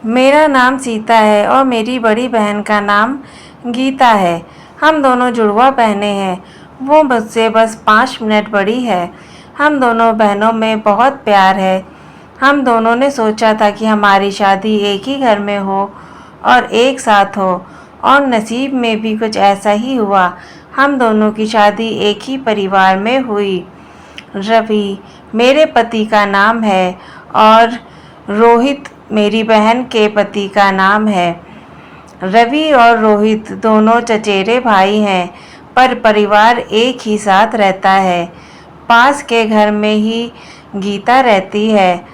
मेरा नाम सीता है और मेरी बड़ी बहन का नाम गीता है। हम दोनों जुड़वा बहनें हैं। वो मुझसे बस 5 मिनट बड़ी है। हम दोनों बहनों में बहुत प्यार है। हम दोनों ने सोचा था कि हमारी शादी एक ही घर में हो और एक साथ हो, और नसीब में भी कुछ ऐसा ही हुआ। हम दोनों की शादी एक ही परिवार में हुई। रवि मेरे पति का नाम है और रोहित मेरी बहन के पति का नाम है। रवि और रोहित दोनों चचेरे भाई हैं, पर परिवार एक ही साथ रहता है। पास के घर में ही गीता रहती है।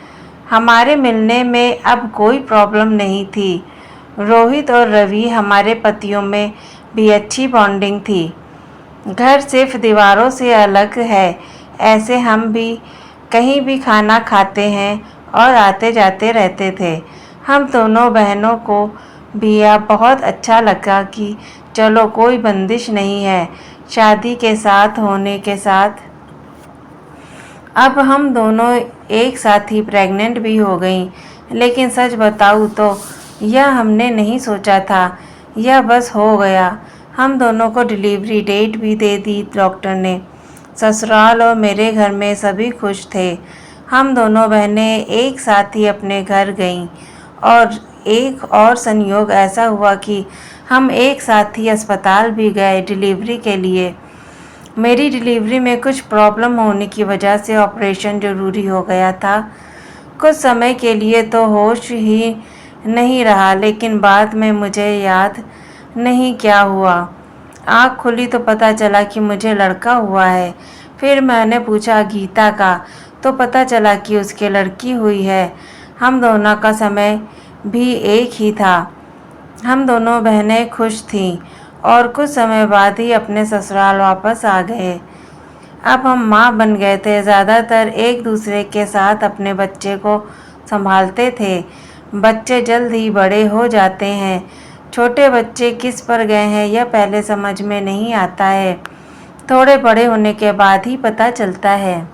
हमारे मिलने में अब कोई प्रॉब्लम नहीं थी। रोहित और रवि हमारे पतियों में भी अच्छी बॉन्डिंग थी। घर सिर्फ दीवारों से अलग है, ऐसे हम भी कहीं भी खाना खाते हैं और आते जाते रहते थे। हम दोनों बहनों को भी अब बहुत अच्छा लगा कि चलो कोई बंदिश नहीं है। शादी के साथ होने के साथ अब हम दोनों एक साथ ही प्रेग्नेंट भी हो गईं। लेकिन सच बताऊँ तो यह हमने नहीं सोचा था, यह बस हो गया। हम दोनों को डिलीवरी डेट भी दे दी डॉक्टर ने। ससुराल और मेरे घर में सभी खुश थे। हम दोनों बहनें एक साथ ही अपने घर गईं और एक और संयोग ऐसा हुआ कि हम एक साथ ही अस्पताल भी गए डिलीवरी के लिए। मेरी डिलीवरी में कुछ प्रॉब्लम होने की वजह से ऑपरेशन ज़रूरी हो गया था। कुछ समय के लिए तो होश ही नहीं रहा, लेकिन बाद में मुझे याद नहीं क्या हुआ। आँख खुली तो पता चला कि मुझे लड़का हुआ है। फिर मैंने पूछा गीता का, तो पता चला कि उसके लड़की हुई है। हम दोनों का समय भी एक ही था। हम दोनों बहनें खुश थीं और कुछ समय बाद ही अपने ससुराल वापस आ गए। अब हम माँ बन गए थे। ज़्यादातर एक दूसरे के साथ अपने बच्चे को संभालते थे। बच्चे जल्द ही बड़े हो जाते हैं। छोटे बच्चे किस पर गए हैं यह पहले समझ में नहीं आता है, थोड़े बड़े होने के बाद ही पता चलता है।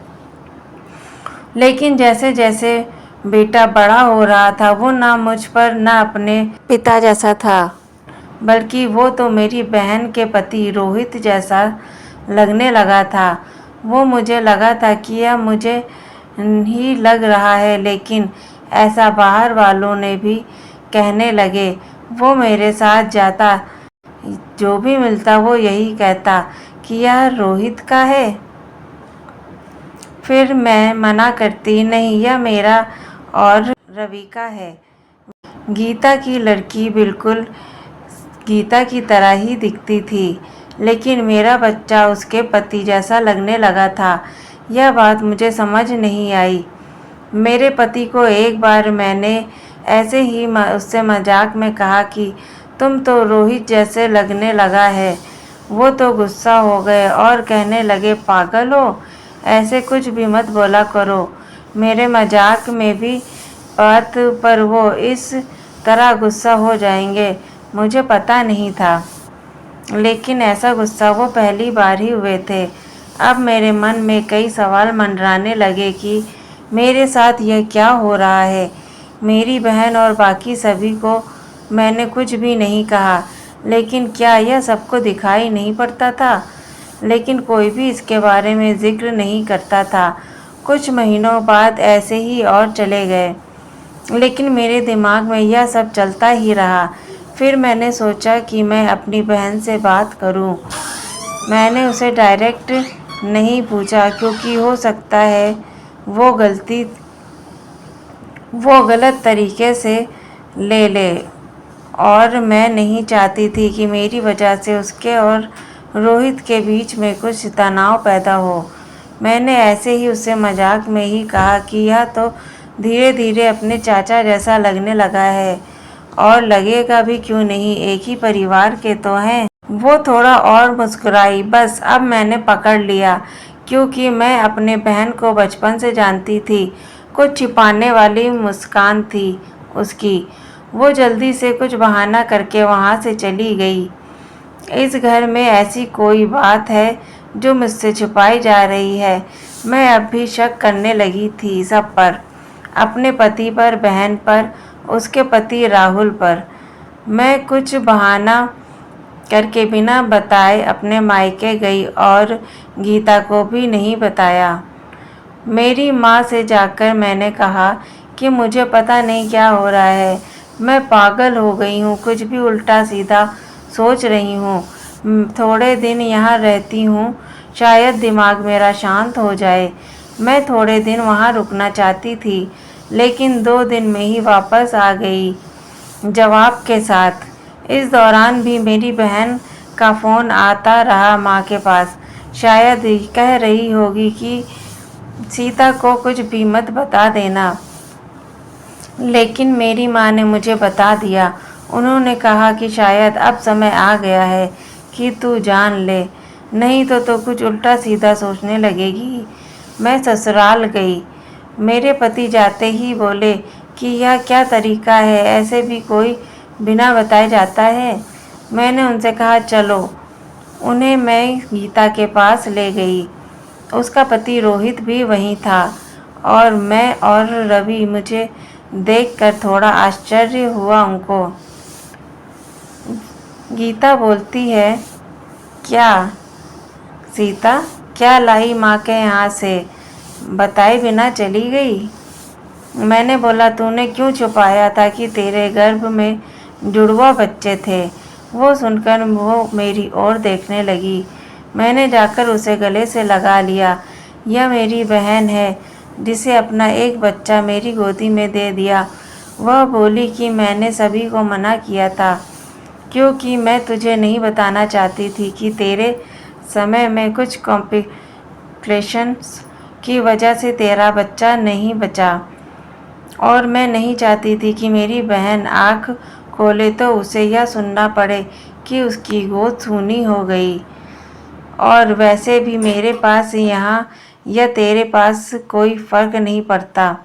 लेकिन जैसे जैसे बेटा बड़ा हो रहा था, वो ना मुझ पर ना अपने पिता जैसा था, बल्कि वो तो मेरी बहन के पति रोहित जैसा लगने लगा था। वो मुझे लगा था कि यह मुझे ही लग रहा है, लेकिन ऐसा बाहर वालों ने भी कहने लगे। वो मेरे साथ जाता, जो भी मिलता वो यही कहता कि यह रोहित का है। फिर मैं मना करती, नहीं यह मेरा और रवि का है। गीता की लड़की बिल्कुल गीता की तरह ही दिखती थी, लेकिन मेरा बच्चा उसके पति जैसा लगने लगा था। यह बात मुझे समझ नहीं आई। मेरे पति को एक बार मैंने ऐसे ही उससे मजाक में कहा कि तुम तो रोहित जैसे लगने लगा है। वो तो गुस्सा हो गए और कहने लगे, पागल हो, ऐसे कुछ भी मत बोला करो। मेरे मजाक में भी बात पर वो इस तरह गुस्सा हो जाएंगे, मुझे पता नहीं था। लेकिन ऐसा गुस्सा वो पहली बार ही हुए थे। अब मेरे मन में कई सवाल मंडराने लगे कि मेरे साथ यह क्या हो रहा है। मेरी बहन और बाकी सभी को मैंने कुछ भी नहीं कहा, लेकिन क्या यह सबको दिखाई नहीं पड़ता था? लेकिन कोई भी इसके बारे में जिक्र नहीं करता था। कुछ महीनों बाद ऐसे ही और चले गए, लेकिन मेरे दिमाग में यह सब चलता ही रहा। फिर मैंने सोचा कि मैं अपनी बहन से बात करूं। मैंने उसे डायरेक्ट नहीं पूछा, क्योंकि हो सकता है वो गलत तरीके से ले और मैं नहीं चाहती थी कि मेरी वजह से उसके और रोहित के बीच में कुछ तनाव पैदा हो। मैंने ऐसे ही उससे मजाक में ही कहा कि यह तो धीरे धीरे अपने चाचा जैसा लगने लगा है, और लगेगा भी क्यों नहीं, एक ही परिवार के तो हैं। वो थोड़ा और मुस्कुराई। बस अब मैंने पकड़ लिया, क्योंकि मैं अपने बहन को बचपन से जानती थी। कुछ छिपाने वाली मुस्कान थी उसकी। वो जल्दी से कुछ बहाना करके वहाँ से चली गई। इस घर में ऐसी कोई बात है जो मुझसे छुपाई जा रही है। मैं अब भी शक करने लगी थी सब पर, अपने पति पर, बहन पर, उसके पति राहुल पर। मैं कुछ बहाना करके बिना बताए अपने मायके गई और गीता को भी नहीं बताया। मेरी माँ से जाकर मैंने कहा कि मुझे पता नहीं क्या हो रहा है, मैं पागल हो गई हूँ, कुछ भी उल्टा सीधा सोच रही हूँ। थोड़े दिन यहाँ रहती हूँ, शायद दिमाग मेरा शांत हो जाए। मैं थोड़े दिन वहाँ रुकना चाहती थी, लेकिन 2 दिन में ही वापस आ गई जवाब के साथ। इस दौरान भी मेरी बहन का फ़ोन आता रहा माँ के पास। शायद कह रही होगी कि सीता को कुछ भी मत बता देना, लेकिन मेरी माँ ने मुझे बता दिया। उन्होंने कहा कि शायद अब समय आ गया है कि तू जान ले, नहीं तो कुछ उल्टा सीधा सोचने लगेगी। मैं ससुराल गई। मेरे पति जाते ही बोले कि यह क्या तरीका है, ऐसे भी कोई बिना बताए जाता है। मैंने उनसे कहा चलो। उन्हें मैं गीता के पास ले गई। उसका पति रोहित भी वहीं था और मैं और रवि। मुझे देखकर थोड़ा आश्चर्य हुआ उनको। गीता बोलती है, क्या सीता, क्या लाई माँ के यहाँ से, बताए बिना चली गई? मैंने बोला, तूने क्यों छुपाया था कि तेरे गर्भ में जुड़वा बच्चे थे? वो सुनकर वो मेरी ओर देखने लगी। मैंने जाकर उसे गले से लगा लिया। यह मेरी बहन है जिसे अपना एक बच्चा मेरी गोदी में दे दिया। वह बोली कि मैंने सभी को मना किया था क्योंकि मैं तुझे नहीं बताना चाहती थी कि तेरे समय में कुछ कॉम्प्लिकेशंस की वजह से तेरा बच्चा नहीं बचा, और मैं नहीं चाहती थी कि मेरी बहन आँख खोले तो उसे यह सुनना पड़े कि उसकी गोद सूनी हो गई। और वैसे भी मेरे पास यहाँ या तेरे पास कोई फ़र्क नहीं पड़ता।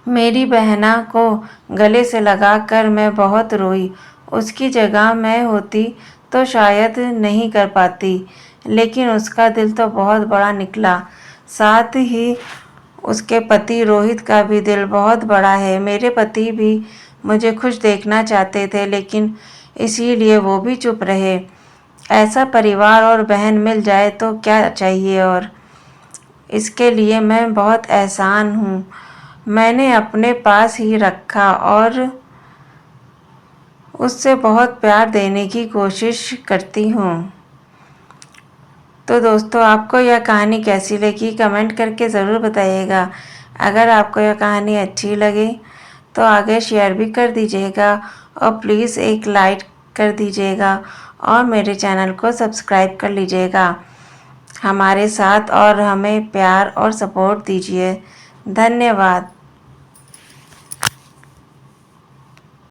मेरी बहना को गले से लगाकर मैं बहुत रोई। उसकी जगह मैं होती तो शायद नहीं कर पाती, लेकिन उसका दिल तो बहुत बड़ा निकला। साथ ही उसके पति रोहित का भी दिल बहुत बड़ा है। मेरे पति भी मुझे खुश देखना चाहते थे, लेकिन इसीलिए वो भी चुप रहे। ऐसा परिवार और बहन मिल जाए तो क्या चाहिए, और इसके लिए मैं बहुत एहसान हूँ। मैंने अपने पास ही रखा और उससे बहुत प्यार देने की कोशिश करती हूँ। तो दोस्तों, आपको यह कहानी कैसी लगी कमेंट करके ज़रूर बताइएगा। अगर आपको यह कहानी अच्छी लगे तो आगे शेयर भी कर दीजिएगा और प्लीज़ एक लाइक कर दीजिएगा और मेरे चैनल को सब्सक्राइब कर लीजिएगा हमारे साथ, और हमें प्यार और सपोर्ट दीजिए। धन्यवाद।